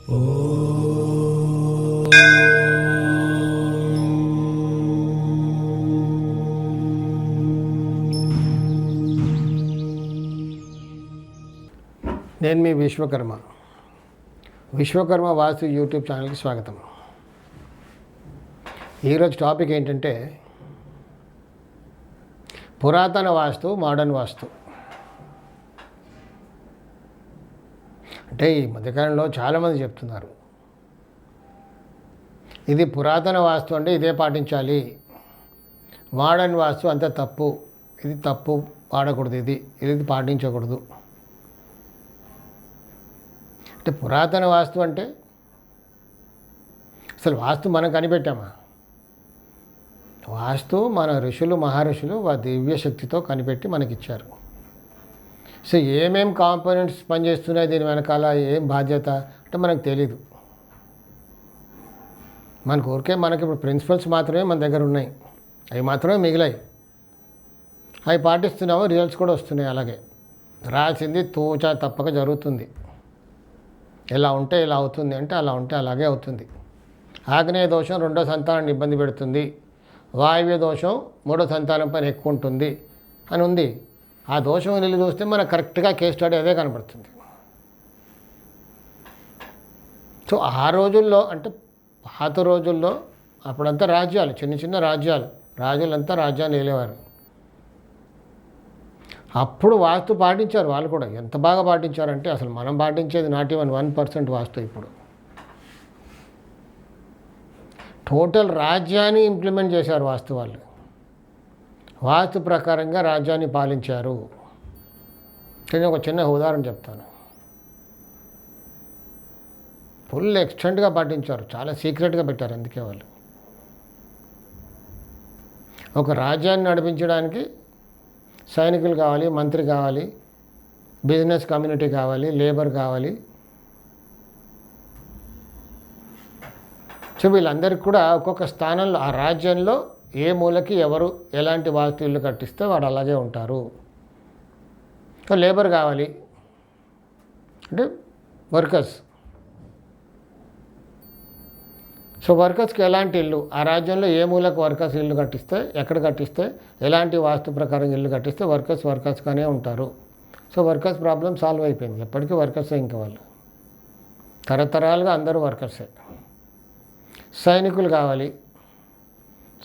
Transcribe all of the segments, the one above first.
నేను మీ విశ్వకర్మ వాస్తు యూట్యూబ్ ఛానల్కి స్వాగతం. ఈరోజు టాపిక్ ఏంటంటే పురాతన వాస్తు, మోడర్న్ వాస్తు. అంటే ఈ మధ్యకాలంలో చాలామంది చెప్తున్నారు ఇది పురాతన వాస్తు అంటే ఇదే పాటించాలి, మోడర్న్ వాస్తు అంత తప్పు, ఇది తప్పు, వాడకూడదు, ఇది పాటించకూడదు. అంటే పురాతన వాస్తు అంటే అసలు వాస్తు మనం కనిపెట్టామా? వాస్తు మన ఋషులు మహర్షులు దివ్య శక్తితో కనిపెట్టి మనకిచ్చారు. సో ఏమేం కాంపోనెంట్స్ పనిచేస్తున్నాయి దీని వెనకాల, ఏం బాధ్యత అంటే మనకు తెలీదు. మనకి ఇప్పుడు ప్రిన్సిపల్స్ మాత్రమే మన దగ్గర ఉన్నాయి, అవి మాత్రమే మిగిలాయి. అవి పాటిస్తున్నాము, రిజల్ట్స్ కూడా వస్తున్నాయి. అలాగే రాసింది తూచా తప్పక జరుగుతుంది. ఎలా ఉంటే ఇలా అవుతుంది అంటే అలా ఉంటే అలాగే అవుతుంది. ఆగ్నేయ దోషం రెండో సంతానాన్ని ఇబ్బంది పెడుతుంది, వాయువ్య దోషం మూడో సంతానం పైన ఎక్కువ ఉంటుంది అని ఉంది. ఆ దోషం వెళ్ళి చూస్తే మనకు కరెక్ట్గా కేస్ స్టడీ అదే కనపడుతుంది. సో ఆ రోజుల్లో అంటే పాత రోజుల్లో అప్పుడంతా రాజ్యాలు, చిన్న చిన్న రాజ్యాలు, రాజులంతా రాజ్యాన్ని ఏలేవారు. అప్పుడు వాస్తు పాటించారు వాళ్ళు కూడా. ఎంత బాగా పాటించారంటే అసలు మనం పాటించేది నాట్ ఈవెన్ 1% వాస్తు. ఇప్పుడు టోటల్ రాజ్యాన్ని ఇంప్లిమెంట్ చేశారు వాస్తు వాళ్ళు. వాస్తు ప్రకారంగా రాజ్యాన్ని పాలించారు. నేను ఒక చిన్న ఉదాహరణ చెప్తాను. ఫుల్ ఎక్స్టెంట్గా పాటించారు, చాలా సీక్రెట్గా పెట్టారు. అందుకే వాళ్ళు ఒక రాజ్యాన్ని నడిపించడానికి సైనికులు కావాలి, మంత్రి కావాలి, బిజినెస్ కమ్యూనిటీ కావాలి, లేబర్ కావాలి. సో వీళ్ళందరికీ కూడా ఒక్కొక్క స్థానంలో ఆ రాజ్యంలో ఏ మూలకి ఎవరు ఎలాంటి వాస్తు ఇల్లు కట్టిస్తే వాడు అలాగే ఉంటారు. సో లేబర్ కావాలి అంటే వర్కర్స్. సో వర్కర్స్కి ఎలాంటి ఇల్లు, ఆ రాజ్యంలో ఏ మూలకు వర్కర్స్ ఇల్లు కట్టిస్తే, ఎక్కడ కట్టిస్తే, ఎలాంటి వాస్తు ప్రకారం ఇల్లు కట్టిస్తే వర్కర్స్గానే ఉంటారు. సో వర్కర్స్ ప్రాబ్లం సాల్వ్ అయిపోయింది. ఎప్పటికీ వర్కర్సే, ఇంకా వాళ్ళు తరతరాలుగా అందరూ వర్కర్సే. సైనికులు కావాలి.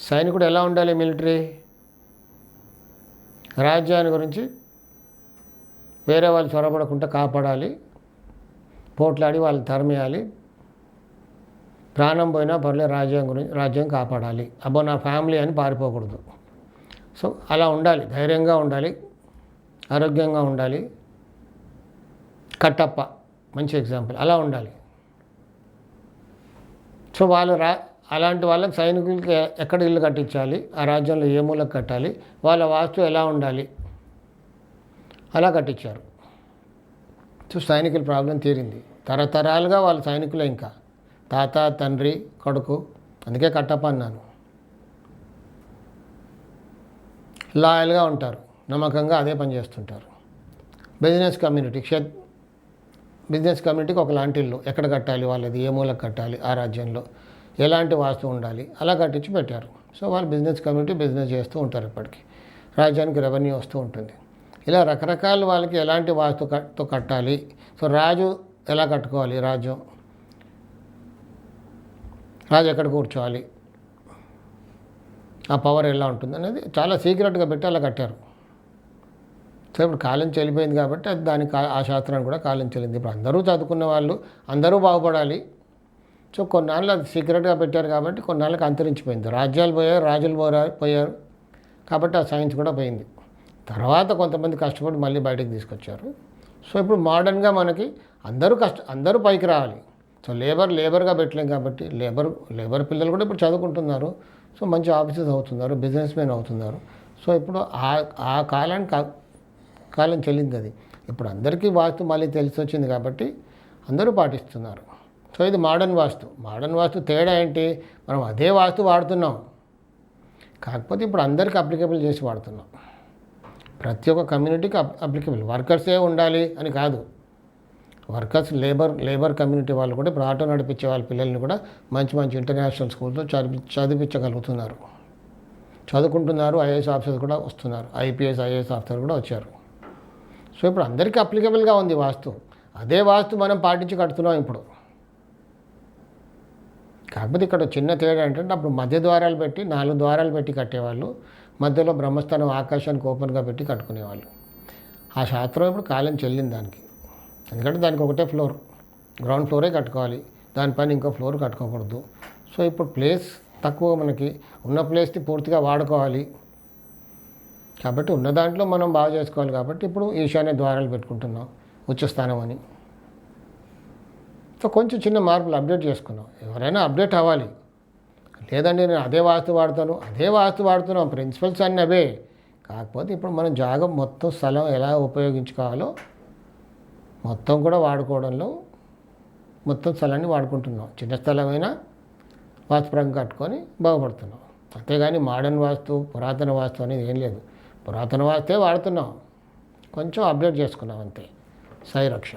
సైనికుడు ఎలా ఉండాలి? మిలిటరీ రాజ్యాన్ని గురించి వేరే వాళ్ళు చొరబడకుండా కాపాడాలి, పోట్లాడి వాళ్ళని తరిమేయాలి. ప్రాణం పోయినా పర్లేదు, రాజ్యం కాపాడాలి. అబ్బో నా ఫ్యామిలీ అని పారిపోకూడదు. సో అలా ఉండాలి, ధైర్యంగా ఉండాలి, ఆరోగ్యంగా ఉండాలి. కట్టప్ప మంచి ఎగ్జాంపుల్, అలా ఉండాలి. సో వాళ్ళు అలాంటి వాళ్ళకి సైనికులకి ఎక్కడ ఇల్లు కట్టించాలి, ఆ రాజ్యంలో ఏ మూలకు కట్టాలి, వాళ్ళ వాస్తు ఎలా ఉండాలి, అలా కట్టించారు. సో సైనికుల ప్రాబ్లం తీరింది. తరతరాలుగా వాళ్ళ సైనికులే, ఇంకా తాత, తండ్రి, కొడుకు. అందుకే కట్టప్ప అన్నాను. లాయల్గా ఉంటారు, నమ్మకంగా అదే పని చేస్తుంటారు. బిజినెస్ కమ్యూనిటీకి ఒకలాంటి ఇల్లు ఎక్కడ కట్టాలి, వాళ్ళది ఏ మూలకు కట్టాలి, ఆ రాజ్యంలో ఎలాంటి వాస్తు ఉండాలి, అలా కట్టించి పెట్టారు. సో వాళ్ళు బిజినెస్ కమ్యూనిటీ బిజినెస్ చేస్తూ ఉంటారు. ఇప్పటికీ రాజ్యానికి రెవెన్యూ వస్తూ ఉంటుంది. ఇలా రకరకాల వాళ్ళకి ఎలాంటి వాస్తుతో కట్టాలి, సో రాజు ఎలా కట్టుకోవాలి, రాజు ఎక్కడ కూర్చోవాలి, ఆ పవర్ ఎలా ఉంటుంది అనేది చాలా సీక్రెట్గా పెట్టి అలా కట్టారు. సో ఇప్పుడు కాలం చెల్లిపోయింది కాబట్టి అది ఆ శాస్త్రాన్ని కూడా కాలం చెల్లింది. ఇప్పుడు అందరూ చదువుకున్న వాళ్ళు అందరూ బాగుపడాలి. సో కొన్నాళ్ళు అది సీక్రెట్గా పెట్టారు కాబట్టి కొన్నాళ్ళకి అంతరించిపోయింది. రాజ్యాలు పోయారు, రాజులు పోయారు కాబట్టి ఆ సైన్స్ కూడా పోయింది. తర్వాత కొంతమంది కష్టపడి మళ్ళీ బయటకు తీసుకొచ్చారు. సో ఇప్పుడు మోడర్న్గా మనకి అందరూ పైకి రావాలి. సో లేబర్గా పెట్టలేం కాబట్టి లేబర్ పిల్లలు కూడా ఇప్పుడు చదువుకుంటున్నారు. సో మంచి ఆఫీసర్స్ అవుతున్నారు, బిజినెస్ మెన్ అవుతున్నారు. సో ఇప్పుడు ఆ కాలం చెల్లింది అది. ఇప్పుడు అందరికీ వాస్తు మళ్ళీ తెలిసి వచ్చింది కాబట్టి అందరూ పాటిస్తున్నారు. సో ఇది మోడర్న్ వాస్తు తేడా ఏంటి? మనం అదే వాస్తు వాడుతున్నాం, కాకపోతే ఇప్పుడు అందరికీ అప్లికేబుల్ చేసి వాడుతున్నాం. ప్రతి ఒక్క కమ్యూనిటీకి అప్లికేబుల్. వర్కర్సే ఉండాలి అని కాదు, వర్కర్స్ లేబర్ కమ్యూనిటీ వాళ్ళు కూడా ఇప్పుడు ఆటో నడిపించే వాళ్ళ పిల్లల్ని కూడా మంచి మంచి ఇంటర్నేషనల్ స్కూల్తో చదివించగలుగుతున్నారు, చదువుకుంటున్నారు. ఐఏఎస్ ఆఫీసర్స్ కూడా వస్తున్నారు, ఐఏఎస్ ఆఫీసర్ కూడా వచ్చారు. సో ఇప్పుడు అందరికీ అప్లికబుల్గా ఉంది వాస్తు. అదే వాస్తు మనం పాటించి కడుతున్నాం ఇప్పుడు. కాకపోతే ఇక్కడ చిన్న తేడా ఏంటంటే అప్పుడు మధ్య ద్వారాలు పెట్టి 4 ద్వారాలు పెట్టి కట్టేవాళ్ళు, మధ్యలో బ్రహ్మస్థానం ఆకాశానికి ఓపెన్గా పెట్టి కట్టుకునేవాళ్ళు. ఆ శాస్త్రం ఇప్పుడు కాలం చెల్లింది దానికి. ఎందుకంటే దానికి ఒకటే ఫ్లోర్, గ్రౌండ్ ఫ్లోరే కట్టుకోవాలి, దానిపైన ఇంకో ఫ్లోర్ కట్టుకోకూడదు. సో ఇప్పుడు ప్లేస్ తక్కువ, మనకి ఉన్న ప్లేస్ని పూర్తిగా వాడుకోవాలి కాబట్టి ఉన్న దాంట్లో మనం బాగా చేసుకోవాలి. కాబట్టి ఇప్పుడు ఈశాన్య ద్వారాలు పెట్టుకుంటున్నాం, ఉచ్చస్థానం అని. సో కొంచెం చిన్న మార్పులు అప్డేట్ చేసుకున్నాం. ఎవరైనా అప్డేట్ అవ్వాలి. లేదండి నేను అదే వాస్తు వాడుతున్నాం, ప్రిన్సిపల్స్ అన్నీ అవే. కాకపోతే ఇప్పుడు మనం జాగం మొత్తం స్థలం ఎలా ఉపయోగించుకోవాలో మొత్తం కూడా వాడుకోవడంలో మొత్తం స్థలాన్ని వాడుకుంటున్నాం. చిన్న స్థలమైనా వాస్తుపరంగా కట్టుకొని బాగుపడుతున్నాం. అంతేగాని మోడర్న్ వాస్తు, పురాతన వాస్తు అనేది ఏం లేదు. పురాతన వాస్తే వాడుతున్నాం, కొంచెం అప్డేట్ చేసుకున్నాం అంతే. సాయి రక్ష.